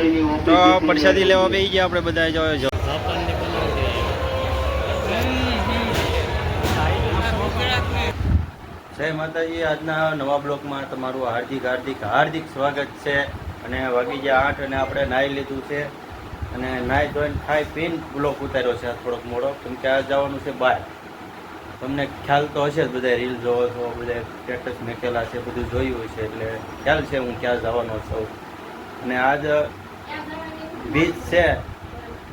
તો પ્રસાદી લેવા બેસી ગયા આપણે બધા જો જય માતાજી। આજના નવા બ્લોકમાં તમારું હાર્દિક સ્વાગત છે। અને વાગી ગયા 8 અને આપણે નાહી લીધું છે અને નાહી ધોઈને ખાઈ પીને બ્લોક ઉતાર્યો છે થોડોક મોડો, કેમ કે આ જવાનું છે બહાર। તમને ખ્યાલ તો હશે જ, બધા રીલ જોવો છો, બધા સ્ટેટસ મેકેલા છે, બધું જોયું હશે એટલે ખ્યાલ છે હું ક્યાં જવાનો છું। અને આજ બીચ છે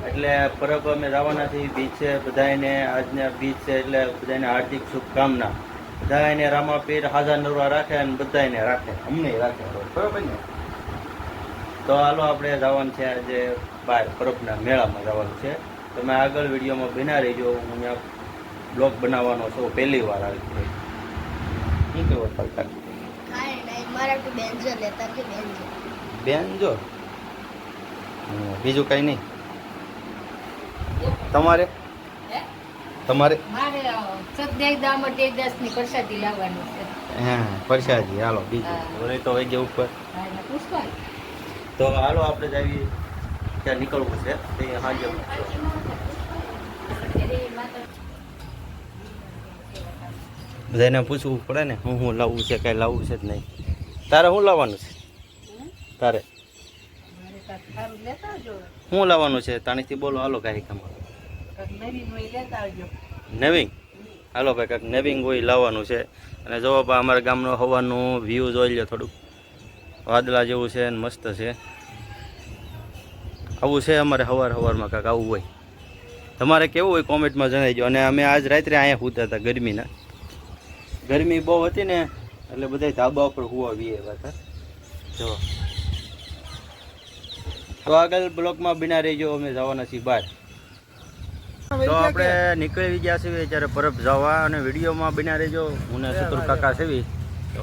એટલે પરબ અમે જવાના છીએ બીચ છે। બધાને આજના બીચ છે એટલે બધાને હાર્દિક શુભકામના। બધાને રામાપીર હાજર નરવા રાખે અને બધાને રાખે, અમને રાખે, બરોબર ને? તો હાલો આપણે જવાનું છે આજે બહાર પરબના મેળામાં જવાનું છે। તમે આગળ વિડીયોમાં બના રહીજો। હું અહીંયા બ્લોગ બનાવવાનો છું, પહેલી વાર આવી છે। શું કેવો ચાલતા બેનજો? બીજું કઈ નહીં તમારે? હા પ્રસાદી, હાલો બીજું તો વહી ગયા ઉપર। તો હાલો આપણે જઈએ, ત્યાં નીકળવું છે તે હાજર। બધાને પૂછવું પડે ને હું લાવવું છે, કાંઈ લાવવું છે જ નહીં। તારે શું લાવવાનું છે? તારે શું લાવવાનું છે? તાણીથી બોલો હાલો કાર્યક્રમમાં। નવીંગ? હાલો ભાઈ કાંઈક નવીંગ હોય લાવવાનું છે। અને જો અમારા ગામનો હવાનું વ્યૂ જોઈ લો, થોડુંક વાદળા જેવું છે ને મસ્ત છે। આવું છે અમારે સવારમાં કાંઈક આવું હોય। તમારે કેવું હોય કોમેન્ટમાં જણાવજો। અને અમે આજ રાત્રે અહીંયા સૂતા હતા ગરમી બહુ હતી ને એટલે બધા ધાબા ઉપર હુવા વીએ હતા। જો તો આગળ બ્લોકમાં બિના રહીજો, અમે જવાના છીએ બહાર। તો આપણે નીકળી ગયા છીએ ત્યારે પરબ જવા, અને વિડીયોમાં બિના રહીજો। હું ને શત્રુ કાકા છે તો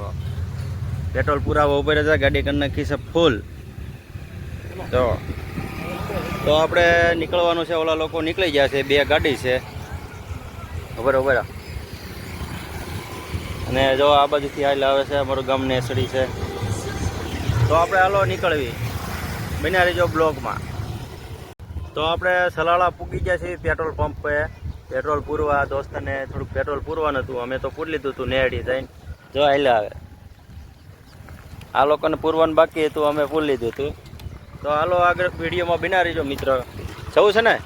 પેટ્રોલ પુરાવા ઉભા હતા, ગાડી કરી નાખી છે ફૂલ। તો આપણે નીકળવાનું છે, ઓલા લોકો નીકળી ગયા છે, 2 ગાડી છે બરાબર। અને જો આ બાજુથી હાલ આવે છે અમારું ગામ નેસડી છે। તો આપણે હાલો નીકળવી, બન્યા રહીજો બ્લોગમાં। તો આપણે સલાળા પૂગી ગયા છીએ પેટ્રોલ પંપે પેટ્રોલ પૂરવા। દોસ્તને થોડુંક પેટ્રોલ પૂરવાનું હતું, અમે તો પૂરી લીધું હતું નેહડી જઈને। જો હાલે આવે, આ લોકોને પૂરવાનું બાકી હતું, અમે પૂરી લીધું હતું। તો હાલો આગળ વિડીયોમાં બના રહીજો મિત્ર। જવું છે ને?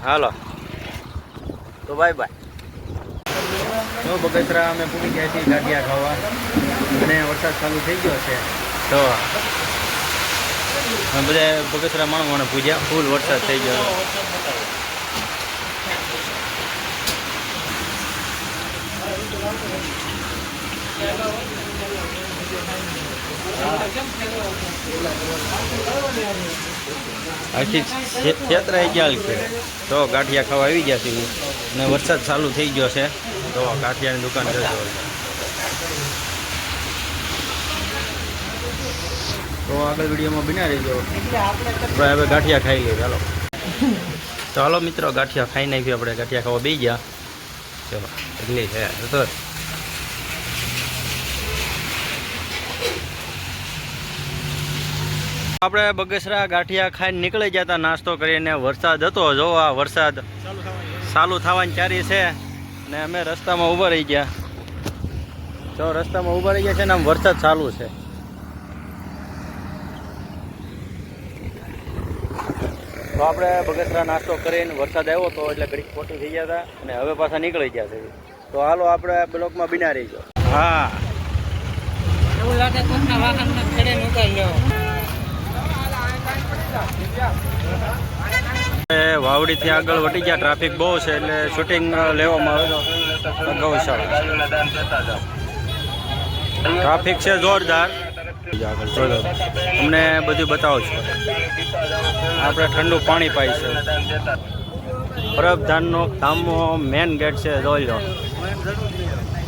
હાલો તો બાય બાય। તો બગસરા અમે પૂરી ગયા છીએ ગાંઠિયા ખાવા, અને વરસાદ ચાલુ થઈ ગયો છે। તો બધા બગસરા માણવાને પૂજ્યા, ફૂલ વરસાદ થઈ ગયો। આખી છેતરાઈ ગયા છે। તો ગાંઠિયા ખાવા આવી ગયા છે અને વરસાદ ચાલુ થઈ ગયો છે। તો ગાંઠિયાની દુકાન જજો। તો આગળ વિડીયોમાં બના રહીજો। હવે ગાંઠિયા ખાઈ લઈએ ચાલો। તો હાલો મિત્રો ગાંઠિયા ખાઈ નાખ્યું, આપણે ગાંઠિયા ખાવા બેસી ગયા। ચલો એટલી છે તો આપણે બગસરા ગાંઠિયા ખાઈને નીકળી ગયા હતા નાસ્તો કરીને। વરસાદ હતો, જો આ વરસાદ ચાલુ થવાની ચારી છે અને અમે રસ્તામાં ઊભા રહી ગયા। તો રસ્તામાં ઊભા રહી ગયા છે ને આમ વરસાદ ચાલુ છે। તો આપણે બગસરા નાસ્તો કરીને વરસાદ આવ્યો તો એટલે ઘડીક ખોટી થઈ ગયા હતા અને હવે પાછા નીકળી ગયા છે। તો હાલો આપણે બ્લોકમાં બિના રહીજો। હા એવું લાગે કોઈના વાહનમાં ખેડે મુકાઈ ગયો। વાવડીથી આગળ વટી ગયા, ટ્રાફિક બહુ છે એટલે શૂટિંગ લેવામાં આવે તો ગૌશાળા ટ્રાફિક છે જોરદાર। આગળ અમને બધું બતાવો છો। આપણે ઠંડુ પાણી પાઈ છે। પરબ ધામનો મેન ગેટ છે, જોઈ લો।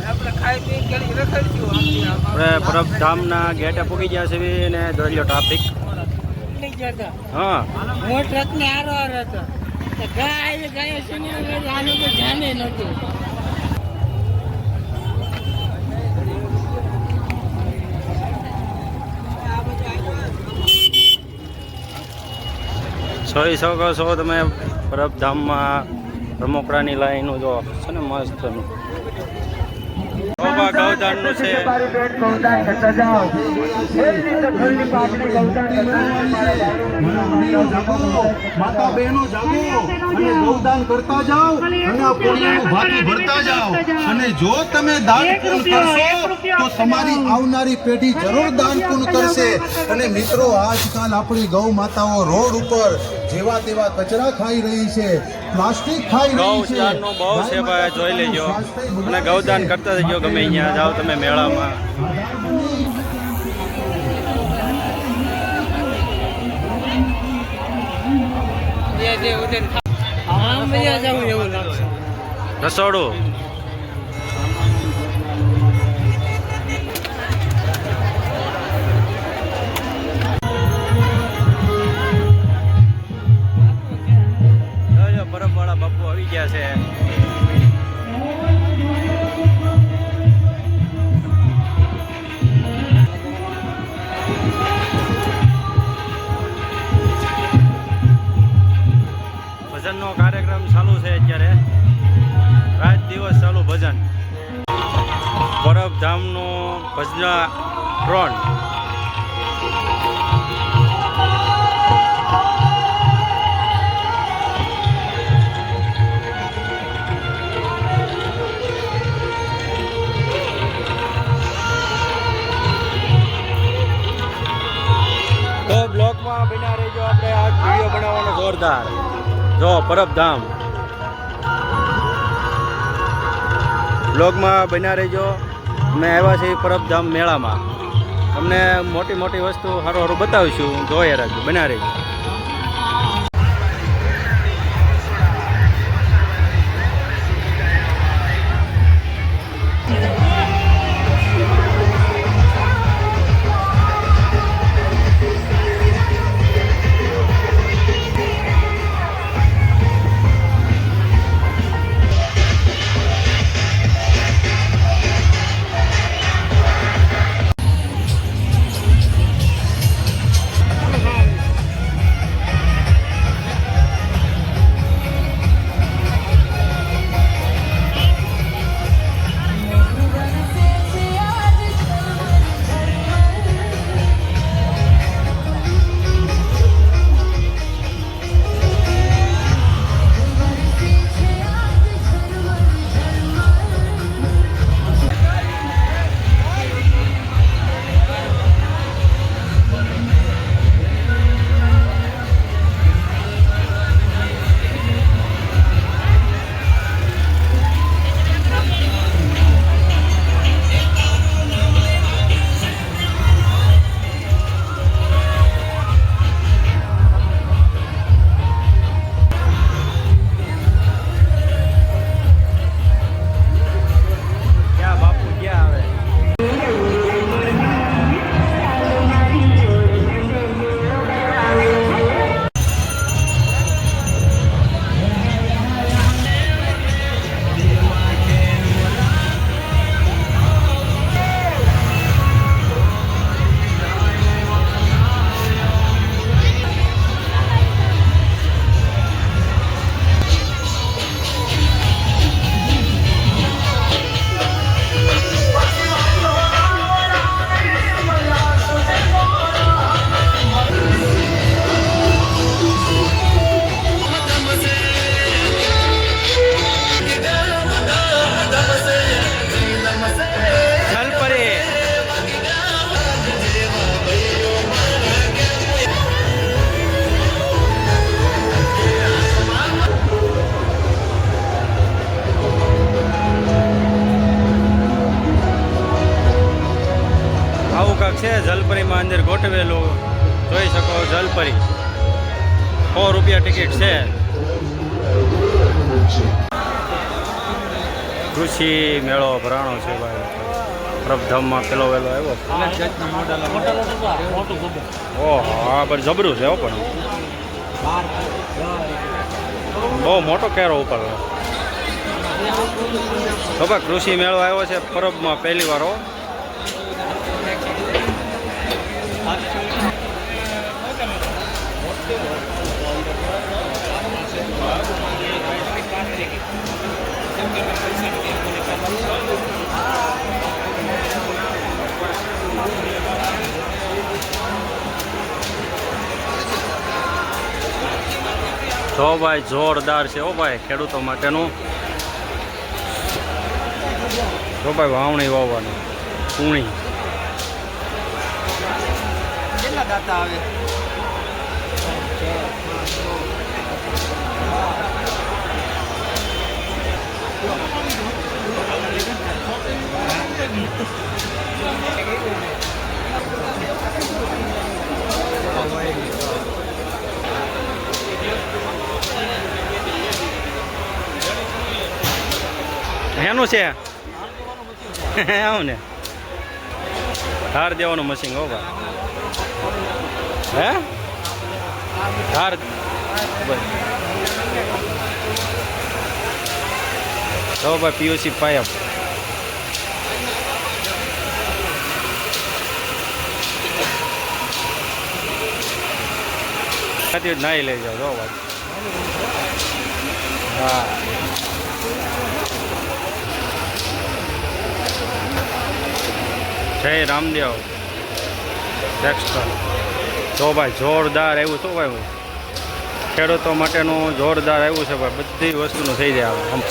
આપણે પરબ ધામના ગેટે પૂગી ગયા છે ને જોઈ લો ટ્રાફિક। હા ટ્રક ને આરો હતો, ગાય આનું તો ધ્યાન નતું। જોઈ શકો છો તમે પરબધામમાં રમકડાની લાઈનો જો છે ને મસ્ત ગૌદાનનું છે. માતા બહેનો જાગો અને ગૌદાન કરતા જાઓ અને આ પુણ્યનું ભાગી ભરતા જાઓ. અને જો તમે દાન પૂર્ણ કરશો તો તમારી આવનારી પેઢી જરૂર દાન પૂર્ણ કરશે. અને મિત્રો, આજકાલ આપણી ગૌ માતાઓ રોડ ઉપર જેવા તેવા કચરા ખાઈ રહી છે, પ્લાસ્ટિક ખાઈ રહી છે. ગૌદાનનું બહુ છે ભાઈ, જોઈ લેજો અને ગૌદાન કરતા જજો ગમે અહીંયા જાઓ તમે મેળામાં. રસોડું બરફવાળા બાપુ આવી ગયા છે. ભજનનો કાર્યક્રમ ચાલુ છે અત્યારે, રાત દિવસ ચાલુ ભજન. પરબધામનું ભજના ટ્રોન. તો બ્લોગમાં બન્યા રહેજો, આપણે આ વિડીયો બનાવવાનો જોરદાર. જો પરબધામ બ્લોગમાં બન્યા રહેજો. અમે આવ્યા છીએ પરબધામ મેળામાં, તમને મોટી મોટી વસ્તુ સારું સારું બતાવીશું. જોઈએ રાખજો, બન્યા રહેજો. છે જલપરીમાં અંદર ગોઠવેલું, જોઈ શકો. જલપરી 100 રૂપિયા ટિકિટ છે. કૃષિ મેળો ભરાણો છે ભાઈ. પરબધામમાં પેલો વેલો આવ્યો. ઓહો, હા પણ જબરું છે. પણ બહુ મોટો કેરો ઉપર. તો ભાઈ કૃષિ મેળો આવ્યો છે પરબમાં પહેલી વાર. જો ભાઈ જોરદાર છે હો ભાઈ ખેડૂતો માટેનું. જો ભાઈ વાવણી વાવવાનું પૂણી. કેટલા દાતા આવે? એનું છે આવું ને ધાર દેવાનું મશીન હો ભાઈ. હે ધાર તો ભાઈ પીયુસી પાઇપ. નાઈ લઈ જાઓ જો ભાઈ. હા જય રામદેવ ટેક્સટાઇલ. તો ભાઈ જોરદાર આવ્યું શું ભાઈ ખેડૂતો માટેનું જોરદાર આવ્યું છે ભાઈ. બધી વસ્તુનું થઈ જાય આમ.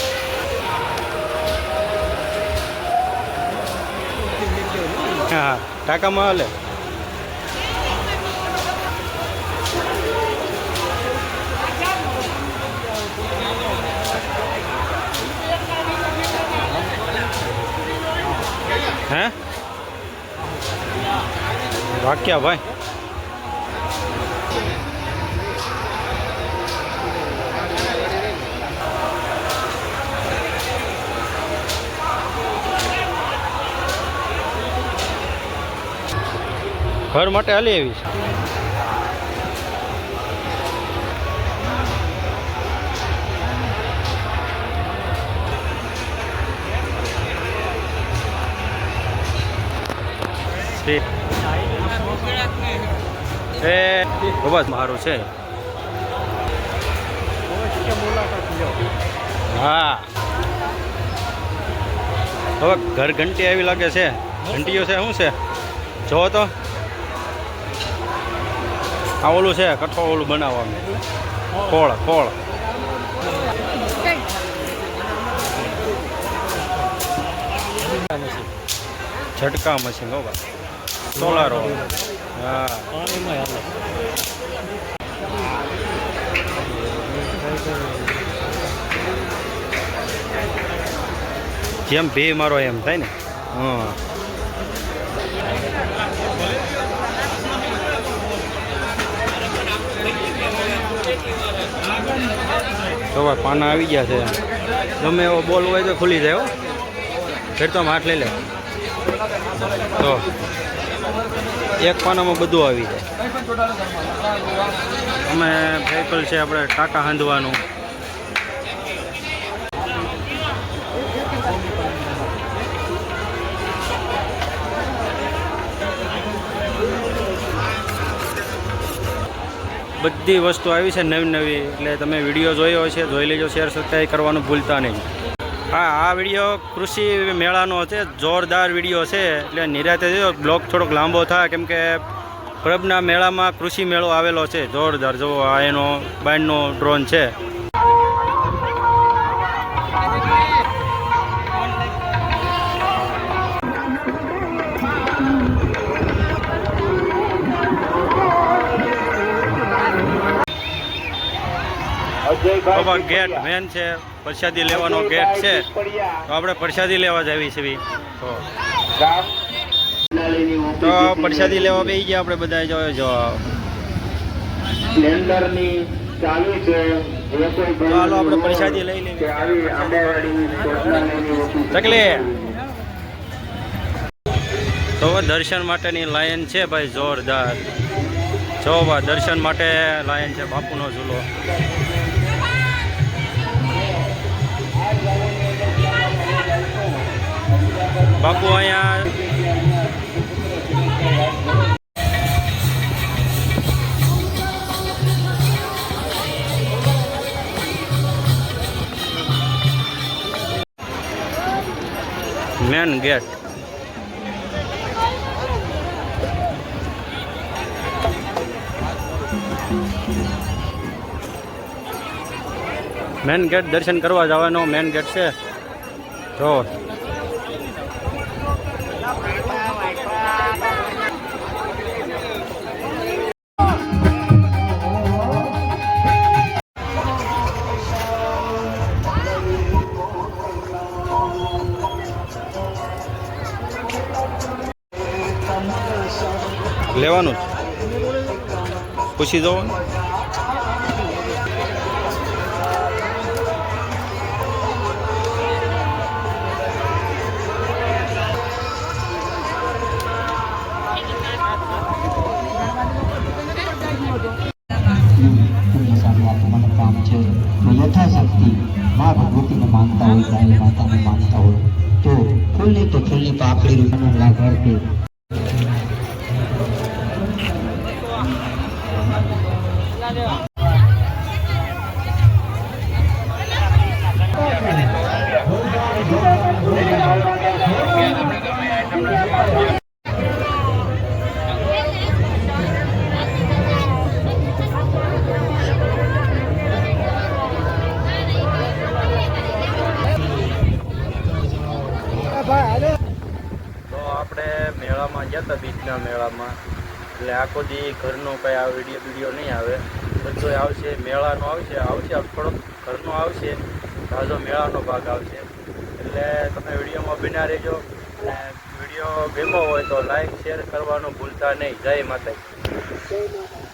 હા ટાંકામાં હાલે. હે વાક્યા ભાઈ. ઘર માટે હાલી આવી છે. એ બસ મારું છે. હા હવે ઘર ઘંટી આવી લાગે છે. ઘંટીઓ છે શું છે જો તો. આ ઓલું છે કઠોળ ઓલું બનાવવાનું ખોળ ખોળ. ઝટકા મશીન હો ભાઈ. સોલાર. હા જેમ ભે મારો એમ થાય ને. હા તો ભાઈ પાના આવી ગયા છે. ગમે એવો બોલ હોય તો ખુલી જાય હો. ફેર તો હાથ લઈ લે તો એક પાનામાં બધું આવી જાય. અમે સાયકલ છે આપણે ટાંકા હાંધવાનું. બધી વસ્તુ આવી છે નવી નવી. એટલે તમે વિડીયો જોયો હશે જોઈ લેજો. શેર સબસ્ક્રાઈબ કરવાનું ભૂલતા નહીં. હા આ વિડીયો કૃષિ મેળાનો છે. જોરદાર વિડીયો છે એટલે નિરાતે જો બ્લોગ થોડોક લાંબો થાય કેમ કે પરબના મેળામાં કૃષિ મેળો આવેલો છે જોરદાર. જુઓ આ એનો બાયનો ડ્રોન છે. ગેટ મેન છે પ્રસાદી લેવાનો ગેટ છે. તો આપણે પ્રસાદી લેવા જ આવી છે. તો પ્રસાદી લેવા બેસી ગયા આપણે બધા. જો ચાલો આપણે પ્રસાદી લઈ લઈએ. તકલી તો દર્શન માટેની લાઈન છે ભાઈ જોરદાર. જો ભાઈ દર્શન માટે લાઈન છે. બાપુનો ઝૂલો. બાપુ અહીંયા મેન ગેટ. મેન ગેટ દર્શન કરવા જવાનો મેન ગેટ છે જો. લેવાનું જ પૂછી જવું. કામ છે તો યથાશક્તિ મા ભગવતીને માનતા હોય ગાય માતાને માનતા હોય તો ફૂલની પાકડી રૂપના લાભાર્થી તો આપણે મેળામાં ગયા હતા બીચના મેળામાં એટલે આખો દી ઘરનો કંઈ આ વિડીયો નહીં આવે બધો આવશે મેળાનો આવશે થોડોક ઘરનો આવશે તાજો મેળાનો ભાગ આવશે એટલે તમે વિડીયોમાં બન્યા રહેજો અને વિડીયો ગમ્યો હોય તો લાઈક શેર કરવાનું ભૂલતા નહીં. જય માતાજી.